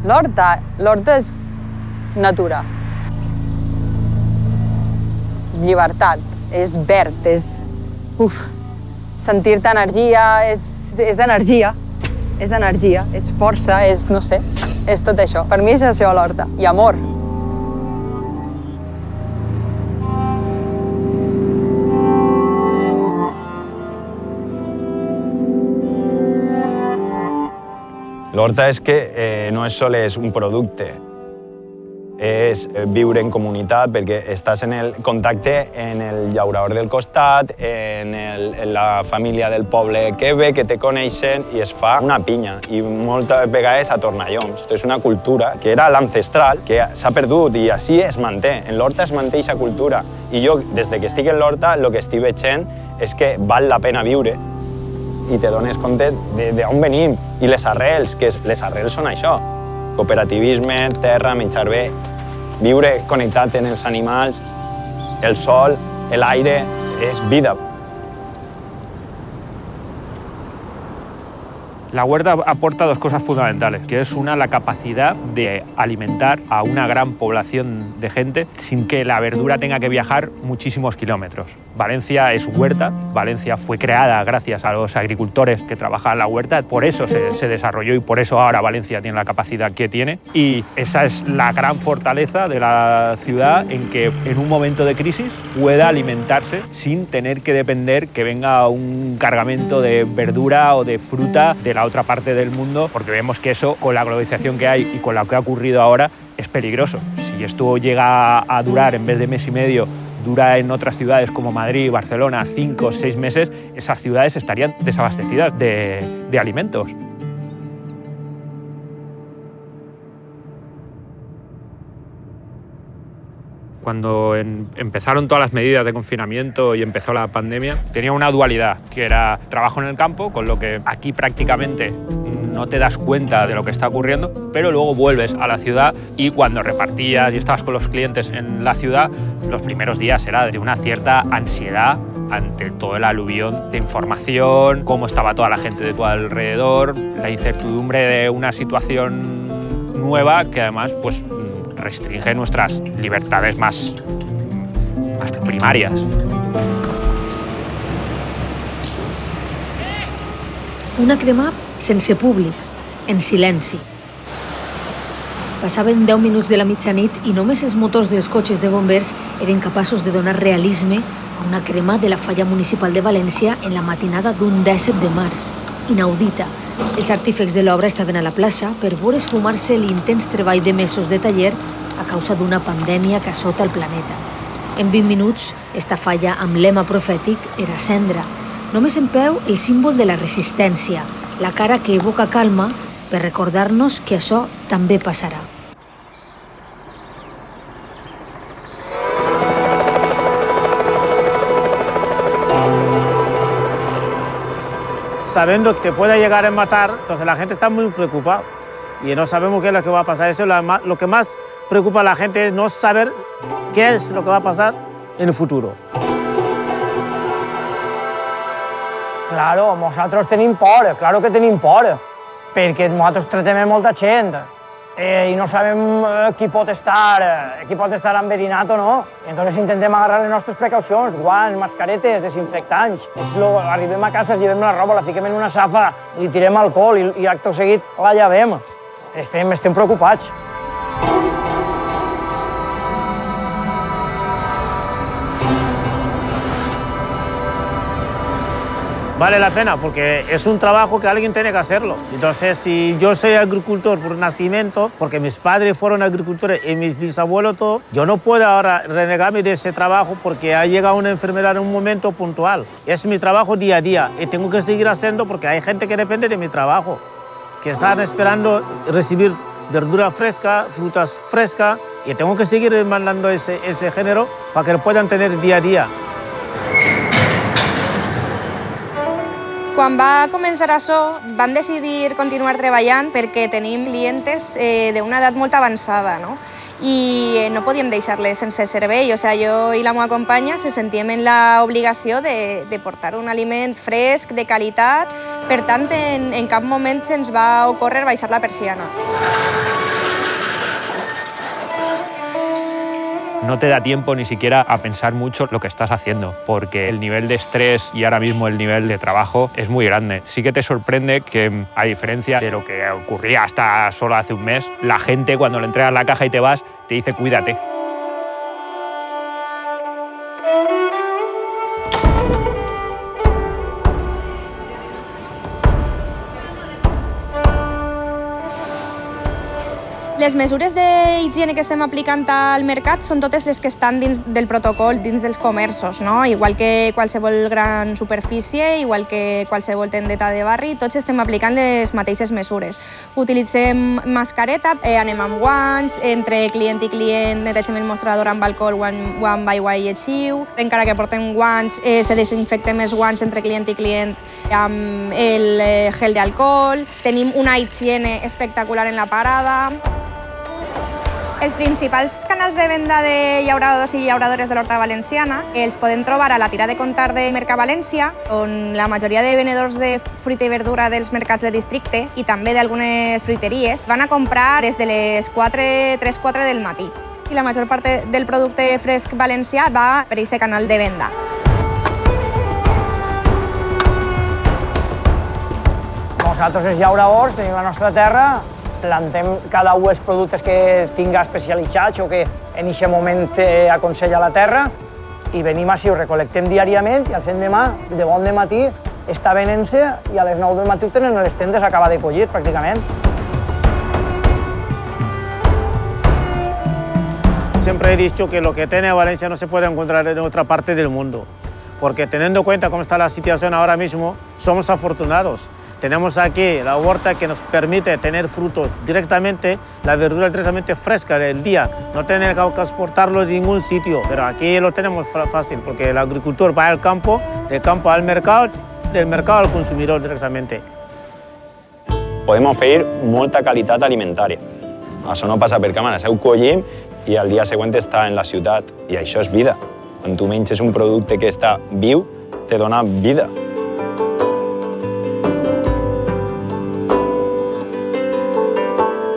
L'horta és natura. Llibertat, és verd, és... sentir-te energia, és energia. És energia, és força, és, no sé, és tot això. Per mi és això l'horta. I amor. L'horta és que no és sols un producte, és viure en comunitat perquè estàs en el contacte en el llaurador del costat, en la família del poble que ve, que te coneixen i es fa una pinya i moltes vegades a tornalloms. És una cultura que era l'ancestral, que s'ha perdut i així es manté. En l'horta es manté aquesta cultura i jo, des que estic en l'horta, el que estic veient és que val la pena viure i te dones compte d'on venim i les arrels, que les arrels són això. Cooperativisme, terra, menjar bé, viure connectat amb els animals, el sol, l'aire, és vida. La huerta aporta dos cosas fundamentales, que es una, la capacidad de alimentar a una gran población de gente sin que la verdura tenga que viajar muchísimos kilómetros. Valencia es huerta, Valencia fue creada gracias a los agricultores que trabajaban la huerta, por eso se desarrolló y por eso ahora Valencia tiene la capacidad que tiene. Y esa es la gran fortaleza de la ciudad, en que en un momento de crisis pueda alimentarse sin tener que depender que venga un cargamento de verdura o de fruta de la otra parte del mundo, porque vemos que eso, con la globalización que hay y con lo que ha ocurrido ahora, es peligroso. Si esto llega a durar, en vez de mes y medio, dura en otras ciudades como Madrid, Barcelona, 5 o 6 meses, esas ciudades estarían desabastecidas de alimentos. Cuando empezaron todas las medidas de confinamiento y empezó la pandemia, tenía una dualidad, que era trabajo en el campo, con lo que aquí prácticamente no te das cuenta de lo que está ocurriendo, pero luego vuelves a la ciudad y cuando repartías y estabas con los clientes en la ciudad, los primeros días era de una cierta ansiedad ante todo el aluvión de información, cómo estaba toda la gente de tu alrededor, la incertidumbre de una situación nueva que además pues restringe nuestras libertades más primarias. Una crema sense públic, en silenci. Passaven 10 minuts de la mitjanit i només els motors dels cotxes de bombers eren capaços de donar realisme a una crema de la falla municipal de València en la matinada d'un 17 de març. Inaudita. Els artífecs de l'obra estaven a la plaça per veure esfumar-se l'intens treball de mesos de taller a causa d'una pandèmia que assota el planeta. En 20 minuts, esta falla amb lema profètic era cendra. Només en peu el símbol de la resistència, la cara que evoca calma per recordar-nos que això també passarà. Sabiendo que puede llegar a matar, entonces la gente está muy preocupada y no sabemos qué es lo que va a pasar. Eso es lo que más preocupa a la gente, es no saber qué es lo que va a pasar en el futuro. Claro, nosaltres tenim por, claro que tenim por, perquè nosaltres tratem molta gent i no sabem qui pot estar enverinat o no. Entonces intentem agarrar les nostres precaucions, guants, mascaretes, desinfectants. Arribem a casa, llevem la roba, la fiquem en una safa, li tirem alcohol i acte seguit la llavem. Estem preocupats. Vale la pena porque es un trabajo que alguien tiene que hacerlo. Entonces, si yo soy agricultor por nacimiento, porque mis padres fueron agricultores y mis bisabuelos todo, yo no puedo ahora renegarme de ese trabajo porque ha llegado una enfermedad en un momento puntual. Es mi trabajo día a día y tengo que seguir haciendo porque hay gente que depende de mi trabajo, que están esperando recibir verdura fresca, frutas frescas y tengo que seguir mandando ese género para que lo puedan tener día a día. Quan va començar això, vam decidir continuar treballant perquè tenim clientes d'una edat molt avançada, no? I no podíem deixar-les sense servei. O sigui, jo i la meva companya se sentíem en l'obligació de portar un aliment fresc, de qualitat. Per tant, en cap moment se'ns va ocórrer baixar la persiana. no te da tiempo ni siquiera a pensar mucho lo que estás haciendo, porque el nivel de estrés y ahora mismo el nivel de trabajo es muy grande. Sí que te sorprende que, a diferencia de lo que ocurría hasta solo hace un mes, la gente cuando le entregas la caja y te vas, te dice cuídate. Les mesures d'higiene que estem aplicant al mercat són totes les que estan dins del protocol, dins dels comerços, no? Igual que qualsevol gran superfície, igual que qualsevol tendeta de barri, tots estem aplicant les mateixes mesures. Utilitzem mascareta, anem amb guants, entre client i client netegem el mostrador amb alcohol o amb aigua i lleixiu. Encara que portem guants, se desinfectem els guants entre client i client amb el gel d'alcohol. Tenim una higiene espectacular en la parada. Els principals canals de venda de llauradors i llauradores de l'Horta Valenciana els podem trobar a la tira de comptar de Mercat València, on la majoria de venedors de fruita i verdura dels mercats de districte i també d'algunes fruiteries van a comprar des de les 3-4 del matí. I la major part del producte fresc valencià va per aquest canal de venda. Nosaltres, els llauradors, tenim la nostra terra, plantem cada un dels productes que tinga especialitzats o que en aquest moment aconsella la terra i venim així, ho recolectem diàriament i al l'endemà, de bon matí, està venent-se i a les 9 del matí ho tenen a les tendes a acabar de collir, pràcticament. Siempre he dicho que lo que tiene Valencia no se puede encontrar en otra parte del mundo, porque teniendo en cuenta cómo está la situación ahora mismo, somos afortunados. Tenemos aquí la huerta que nos permite tener frutos directamente, la verdura directamente fresca del día, no tener que transportarlo de ningún sitio. Pero aquí lo tenemos fácil, porque el agricultor va al campo, del campo al mercado, del mercado al consumidor directamente. Podem oferir molta qualitat alimentària. Això no passa per càmeres, ho collim i al dia següent està en la ciutat. I això és vida. Quan tu menges un producte que està viu, te dona vida.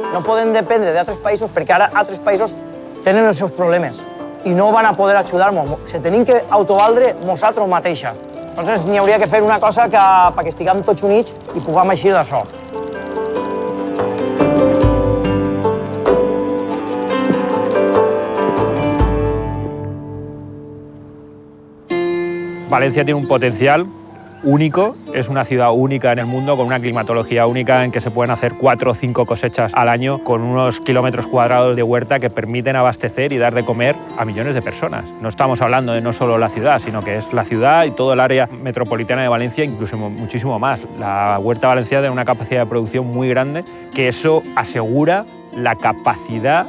No podem dependre d'altres països perquè ara altres països tenen els seus problemes i no van a poder ajudar-nos. Se tenim que autovaldre nosaltres mateixos. Llavors n'hi hauria que fer una cosa perquè estiguem tots units i puguem eixir d'això. Valencia tiene un potencial único, es una ciudad única en el mundo, con una climatología única en que se pueden hacer 4 o 5 cosechas al año con unos kilómetros cuadrados de huerta que permiten abastecer y dar de comer a millones de personas. No estamos hablando de no solo la ciudad, sino que es la ciudad y todo el área metropolitana de Valencia, incluso muchísimo más. La huerta valenciana tiene una capacidad de producción muy grande, que eso asegura la capacidad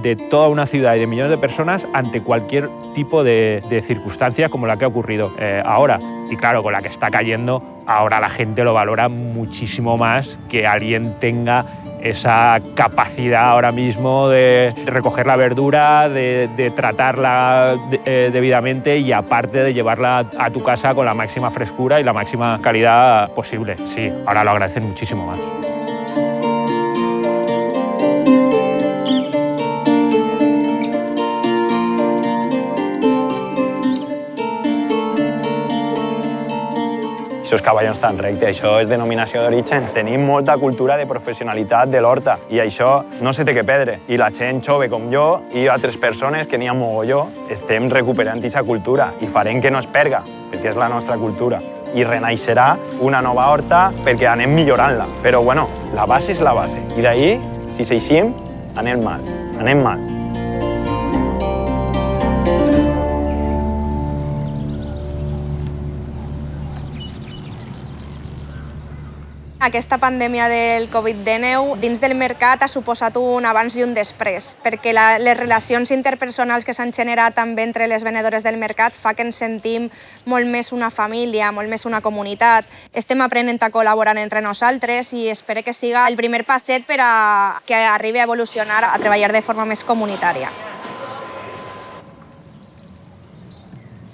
de toda una ciudad y de millones de personas ante cualquier tipo de circunstancia como la que ha ocurrido ahora. Y claro, con la que está cayendo, ahora la gente lo valora muchísimo más que alguien tenga esa capacidad ahora mismo de recoger la verdura, de tratarla debidamente y aparte de llevarla a tu casa con la máxima frescura y la máxima calidad posible. Sí, ahora lo agradecen muchísimo más. Això és cavallons tan recte, això és denominació d'origen. Tenim molta cultura de professionalitat de l'horta i això no se té que perdre. I la gent jove com jo i altres persones, que n'hi ha mogolló, estem recuperant aquesta cultura i farem que no es perga, perquè és la nostra cultura. I renaixerà una nova horta perquè anem millorant-la. Però, bueno, la base és la base. I d'ahir, si s'eixim, anem mal. Anem mal. Aquesta pandèmia del Covid-19 dins del mercat ha suposat un abans i un després, perquè les relacions interpersonals que s'han generat també entre les venedores del mercat fa que ens sentim molt més una família, molt més una comunitat. Estem aprenent a col·laborar entre nosaltres i espero que siga el primer passet per a que arribi a evolucionar a treballar de forma més comunitària.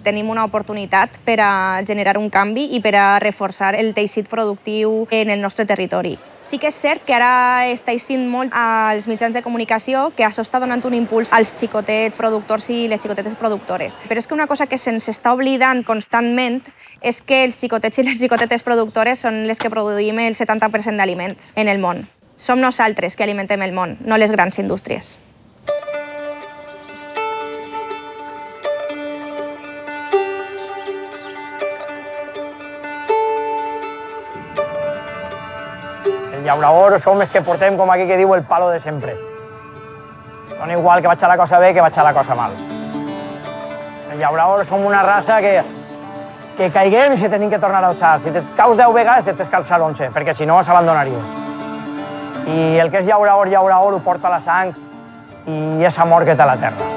Tenim una oportunitat per a generar un canvi i per a reforçar el teixit productiu en el nostre territori. Sí que és cert que ara està eixint molt als mitjans de comunicació, que això està donant un impuls als xicotets productors i les xicotetes productores. Però és que una cosa que se'ns està oblidant constantment és que els xicotets i les xicotetes productores són les que produïm el 70% d'aliments en el món. Som nosaltres que alimentem el món, no les grans indústries. Llauradors som els que portem, com aquí que diu, el palo de sempre. Dona igual que vaig a la cosa bé que vaig a la cosa mal. Els llauradors som una raça que caiguem i se tenim que tornar a alçar. Si et caus 10 vegades, tens que alçar 11, perquè si no s'abandonaria. I el que és llaurador ho porta a la sang i és amor que té la terra.